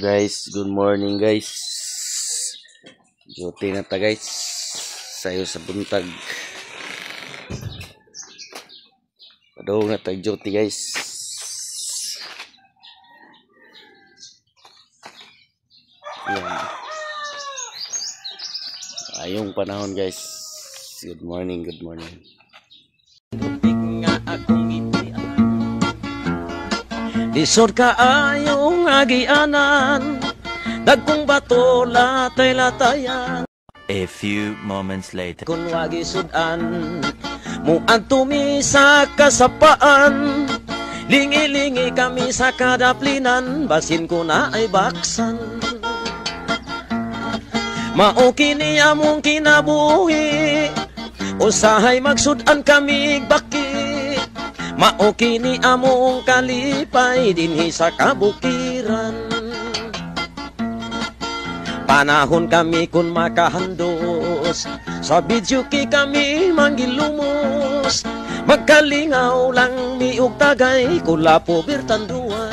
Guys, good morning guys. Duty na ta guys. Sayo sa buntag. Padong na tag duty guys. Yan. Ayong panahon guys. Good morning, good morning. Lisod ka ayong agianan, dagkong bato latay-latayan. A few moments later. Kung wagi sudan, muan tumi sa kasapaan, lingi-lingi kami sa kadaplinan, basin ko na ay baksan. Maoki ni among kinabuhi, usahay magsudan kami baki. Maoki ni among kalipay dinhi sa kabukiran. Panahon kami kun makahandos, sa bidyuki kami manggilumos. Magkalingaw lang miug tagay, kula po birtanduan.